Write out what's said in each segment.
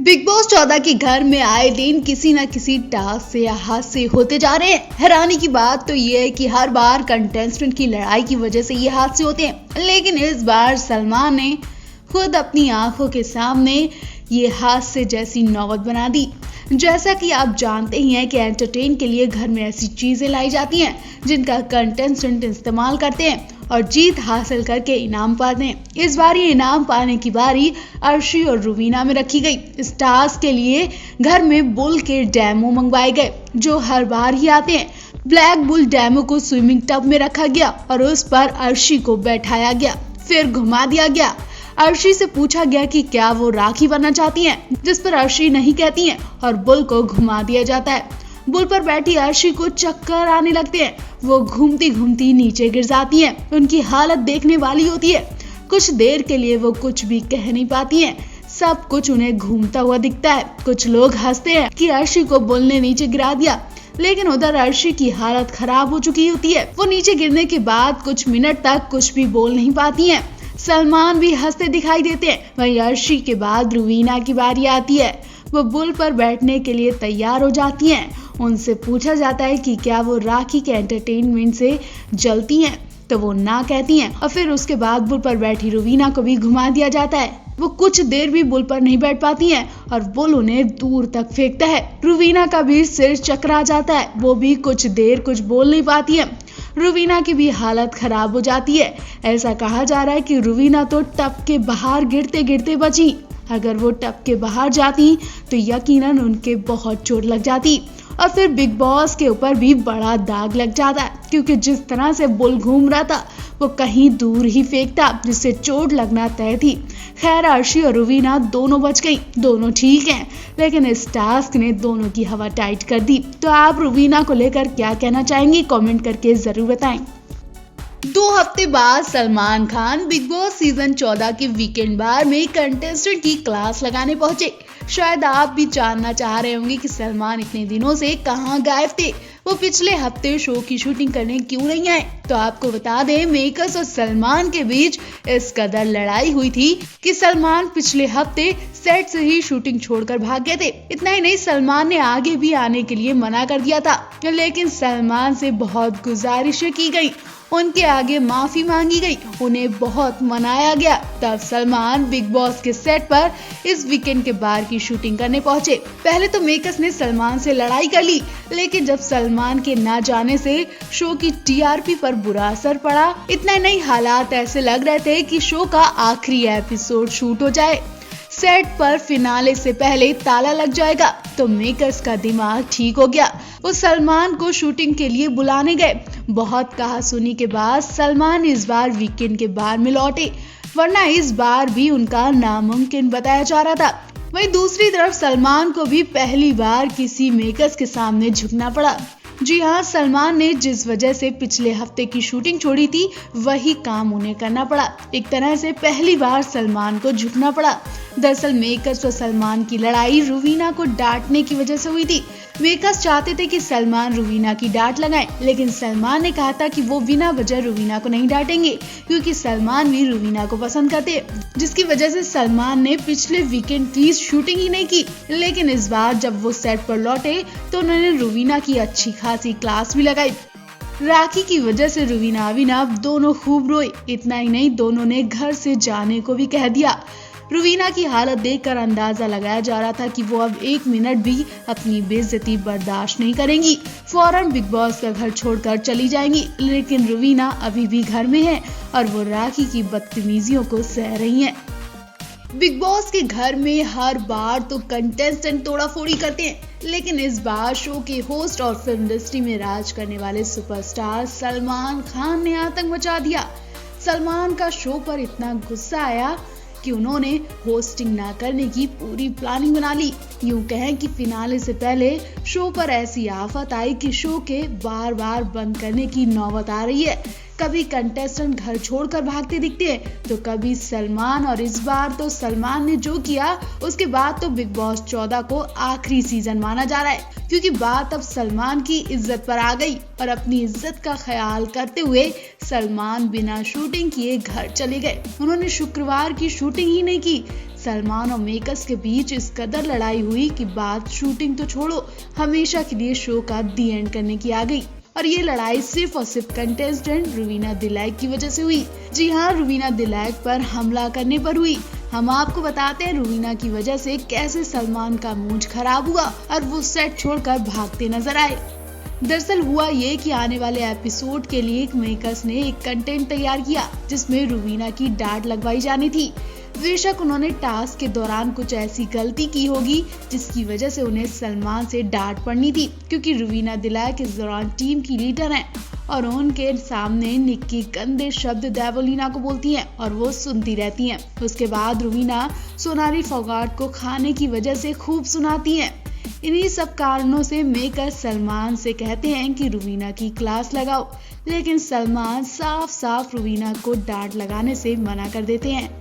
Big boss 14 के घर में आए दिन किसी न किसी टास्क से हादसे होते जा रहे हैं। हैरानी की बात तो ये है कि हर बार कंटेस्टेंट की लड़ाई की वजह से ये हादसे होते हैं, लेकिन इस बार सलमान ने खुद अपनी आंखों के सामने ये हादसे जैसी नौबत बना दी। जैसा कि आप जानते ही हैं कि एंटरटेन के लिए घर में ऐसी चीजें लाई जाती हैं जिनका कंटेस्टेंट इस्तेमाल करते हैं और जीत हासिल करके इनाम पाते हैं। इस बार ये इनाम पाने की बारी अर्शी और रुवीना में रखी गई। इस टास्क के लिए घर में बुल के डेमो मंगवाए गए जो हर बार ही आते हैं। ब्लैक बुल डेमो को स्विमिंग टब में रखा गया और उस पर अर्शी को बैठाया गया, फिर घुमा दिया गया। अर्शी से पूछा गया कि क्या वो राखी बनना चाहती हैं, जिस पर अर्शी नहीं कहती हैं और बुल को घुमा दिया जाता है। बुल पर बैठी अर्शी को चक्कर आने लगते हैं, वो घूमती घूमती नीचे गिर जाती हैं। उनकी हालत देखने वाली होती है। कुछ देर के लिए वो कुछ भी कह नहीं पाती हैं। सब कुछ उन्हें घूमता हुआ दिखता है। कुछ लोग हंसते हैं कि अर्शी को बुल ने नीचे गिरा दिया, लेकिन उधर अर्शी की हालत खराब हो चुकी होती है। वो नीचे गिरने के बाद कुछ मिनट तक कुछ भी बोल नहीं पाती हैं। सलमान भी हंसते दिखाई देते हैं। वहीं अर्शी के बाद रुवीना की बारी आती है। वो बुल पर बैठने के लिए तैयार हो जाती हैं। उनसे पूछा जाता है कि क्या वो राखी के एंटरटेनमेंट से जलती हैं, तो वो ना कहती हैं और फिर उसके बाद बुल पर बैठी रुवीना को भी घुमा दिया जाता है। वो कुछ देर भी बुल पर नहीं बैठ पाती हैं और बुल उन्हें दूर तक फेंकता है। रुवीना का भी सिर चकरा जाता है। वो भी कुछ देर कुछ बोल नहीं पाती है। रुवीना की भी हालत खराब हो जाती है। ऐसा कहा जा रहा है कि रुवीना तो टब के बाहर गिरते गिरते बची। अगर वो टब के बाहर जाती तो यकीनन उनके बहुत चोट लग जाती और फिर बिग बॉस के ऊपर भी बड़ा दाग लग जाता, क्योंकि जिस तरह से बुल घूम रहा था वो कहीं दूर ही फेंकता, जिससे चोट लगना तय थी। खैर अर्शी और रुवीना दोनों बच गई, दोनों ठीक हैं, लेकिन इस टास्क ने दोनों की हवा टाइट कर दी। तो आप रुवीना को लेकर क्या कहना चाहेंगी, कमेंट करके जरूर बताएं। 2 हफ्ते बाद Salman Khan big boss season 14 के वीकेंड बार में कंटेस्टेंट की क्लास लगाने पहुंचे। शायद आप भी जानना चाह रहे होंगे कि सलमान इतने दिनों से कहां गायब थे। वो पिछले हफ्ते शो की शूटिंग करने क्यों नहीं आए? तो आपको बता दें, मेकर्स और सलमान के बीच इस कदर लड़ाई हुई थी कि सलमान पिछले हफ्ते सेट से ही शूटिंग छोड़कर भाग गए थे। इतना ही नहीं, सलमान ने आगे भी आने के लिए मना कर दिया था, लेकिन सलमान से बहुत गुजारिशें की गई, उनके आगे माफी मांगी गई, उन्हें बहुत मनाया गया। तब सलमान बिग बॉस के सेट पर इस वीकेंड के बार की शूटिंग करने पहुंचे। पहले तो मेकर्स ने सलमान से लड़ाई कर ली, लेकिन जब सलमान के ना जाने से शो की टीआरपी पर बुरा असर पड़ा। इतना ही नहीं, हालात ऐसे लग रहे थे कि शो का आखिरी एपिसोड शूट हो जाए, सेट पर फिनाले से पहले ताला लग जाएगा। तो मेकर्स का दिमाग ठीक हो गया। वो सलमान को शूटिंग के लिए बुलाने गए। बहुत कहा सुनी के बाद सलमान इस बार वीकेंड के बार में लौटे, वरना इस बार भी उनका नामुमकिन बताया जा रहा था। वहीं दूसरी तरफ सलमान को भी पहली बार किसी मेकर्स के सामने झुकना पड़ा। जी हाँ, सलमान ने जिस वजह से पिछले हफ्ते की शूटिंग छोड़ी थी वही काम उन्हें करना पड़ा। एक तरह से पहली बार सलमान को झुकना पड़ा। दरअसल मेकर्स और सलमान की लड़ाई रुवीना को डांटने की वजह से हुई थी। मेकर्स चाहते थे कि सलमान रुवीना की डांट लगाएं, लेकिन सलमान ने कहा था कि वो बिना वजह रुवीना को नहीं डांटेंगे, क्योंकि सलमान भी रुवीना को पसंद करते, जिसकी वजह से सलमान ने पिछले वीकेंड की शूटिंग ही नहीं की। लेकिन इस बार जब वो सेट पर लौटे तो उन्होंने रुवीना की अच्छी खासी क्लास भी लगाई। राखी की वजह से रुवीना अभिनव दोनों खूब रोए। इतना ही नहीं, दोनों ने घर से जाने को भी कह दिया। रुवीना की हालत देखकर अंदाजा लगाया जा रहा था कि वो अब 1 मिनट भी अपनी बेइज्जती बर्दाश्त नहीं करेंगी, फौरन बिग बॉस का घर छोड़कर चली जाएंगी। लेकिन रुवीना अभी भी घर में है और वो राखी की बदतमीजियों को सह रही हैं। बिग बॉस के घर में हर बार तो कंटेस्टेंट तोड़ाफोड़ी करते हैं, लेकिन इस बार शो के होस्ट और फिल्म इंडस्ट्री में राज करने वाले सुपरस्टार सलमान खान ने आतंक मचा दिया। सलमान का शो पर इतना गुस्सा आया कि उन्होंने होस्टिंग ना करने की पूरी प्लानिंग बना ली। यूं कहें कि फिनाले से पहले शो पर ऐसी आफत आई कि शो के बार बार बंद करने की नौबत आ रही है। कभी कंटेस्टेंट घर छोड़कर भागते दिखते हैं तो कभी सलमान, और इस बार तो सलमान ने जो किया उसके बाद तो बिग बॉस 14 को आखिरी सीजन माना जा रहा है, क्योंकि बात अब सलमान की इज्जत पर आ गई और अपनी इज्जत का ख्याल करते हुए सलमान बिना शूटिंग किए घर चले गए। उन्होंने शुक्रवार की शूटिंग ही नहीं की। सलमान और मेकर्स के बीच इस कदर लड़ाई हुई कि बात शूटिंग तो छोड़ो, हमेशा के लिए शो का दी एंड करने की आ गई। और ये लड़ाई सिर्फ और सिर्फ कंटेस्टेंट रुवीना दिलैक की वजह से हुई। जी हाँ, रुवीना दिलैक पर हमला करने पर हुई। हम आपको बताते हैं रुवीना की वजह से कैसे सलमान का मूड खराब हुआ और वो सेट छोड़कर भागते नजर आए। दरअसल हुआ ये कि आने वाले एपिसोड के लिए मेकर्स ने एक कंटेंट तैयार किया जिसमें रुवीना की डांट लगवाई जानी थी। बेशक उन्होंने टास्क के दौरान कुछ ऐसी गलती की होगी जिसकी वजह से उन्हें सलमान से डांट पड़नी थी, क्योंकि रुवीना दिलैक इस दौरान टीम की लीडर हैं और उनके सामने निक्की गंदे शब्द देवोलीना को बोलती हैं और वो सुनती रहती हैं। उसके बाद रुवीना सोनाली फोगाट को खाने की वजह से खूब सुनाती हैं। इन्हीं सब कारणों से मेकर सलमान से कहते हैं कि रुवीना की क्लास लगाओ, लेकिन सलमान साफ साफ रुवीना को डांट लगाने से मना कर देते हैं।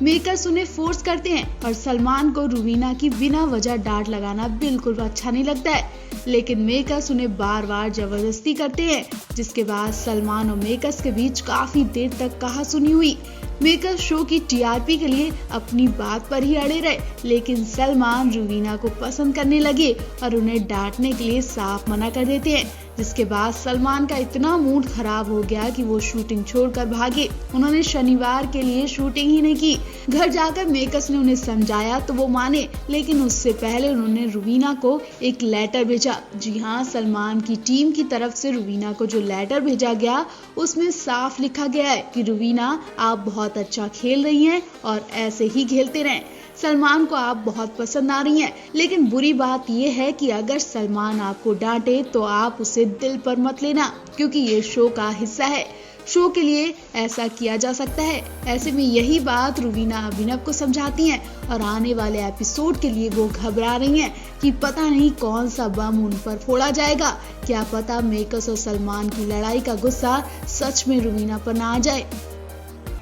मेकर्स उन्हें फोर्स करते हैं और सलमान को रुवीना की बिना वजह डांट लगाना बिल्कुल अच्छा नहीं लगता है, लेकिन मेकर्स उन्हें बार बार जबरदस्ती करते हैं, जिसके बाद सलमान और मेकर्स के बीच काफी देर तक कहासुनी हुई। मेकर्स शो की टीआरपी के लिए अपनी बात पर ही अड़े रहे, लेकिन सलमान रुवीना को पसंद करने लगे और उन्हें डांटने के लिए साफ मना कर देते हैं, जिसके बाद सलमान का इतना मूड खराब हो गया कि वो शूटिंग छोड़कर भागे। उन्होंने शनिवार के लिए शूटिंग ही नहीं की। घर जाकर मेकर्स ने उन्हें समझाया तो वो माने, लेकिन उससे पहले उन्होंने रुवीना को एक लेटर भेजा। जी हाँ, सलमान की टीम की तरफ से रुवीना को जो लेटर भेजा गया उसमें साफ लिखा गया है कि रुवीना, आप बहुत अच्छा खेल रही हैं और ऐसे ही खेलते रहें। सलमान को आप बहुत पसंद आ रही हैं, लेकिन बुरी बात यह है कि अगर सलमान आपको डांटे तो आप उसे दिल पर मत लेना, क्योंकि ये शो का हिस्सा है। शो के लिए ऐसा किया जा सकता है। ऐसे में यही बात रुवीना अभिनव को समझाती हैं और आने वाले एपिसोड के लिए वो घबरा रही हैं कि पता नहीं कौन सा बम उन पर फोड़ा जाएगा। क्या पता मेकर्स और सलमान की लड़ाई का गुस्सा सच में रुवीना पर ना आ जाए।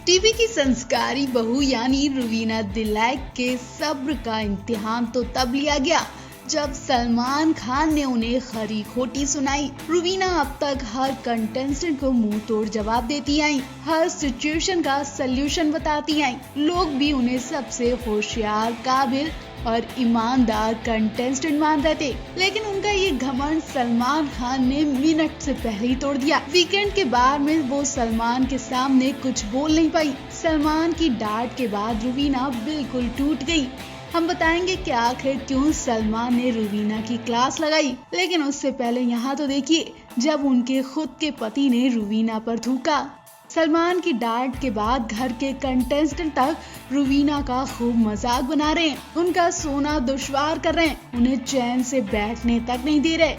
टीवी की संस्कारी बहू यानी रुवीना दिलैक के सब्र का इम्तिहान तो तब लिया गया जब सलमान खान ने उन्हें खरी खोटी सुनाई। रुवीना अब तक हर कंटेस्टेंट को मुंह तोड़ जवाब देती आई, हर सिचुएशन का सल्यूशन बताती आई। लोग भी उन्हें सबसे होशियार, काबिल और ईमानदार कंटेस्टेंट मान रहे थे, लेकिन उनका ये घमंड सलमान खान ने मिनट से पहले ही तोड़ दिया। वीकेंड के बार में वो सलमान के सामने कुछ बोल नहीं पाई। सलमान की डांट के बाद रुवीना बिल्कुल टूट गई। हम बताएंगे कि आखिर क्यों सलमान ने रुवीना की क्लास लगाई, लेकिन उससे पहले यहाँ तो देखिए जब उनके खुद के पति ने रुवीना पर थूका। सलमान की डांट के बाद घर के कंटेस्टेंट तक रुवीना का खूब मजाक बना रहे हैं, उनका सोना दुश्वार कर रहे हैं, उन्हें चैन से बैठने तक नहीं दे रहे।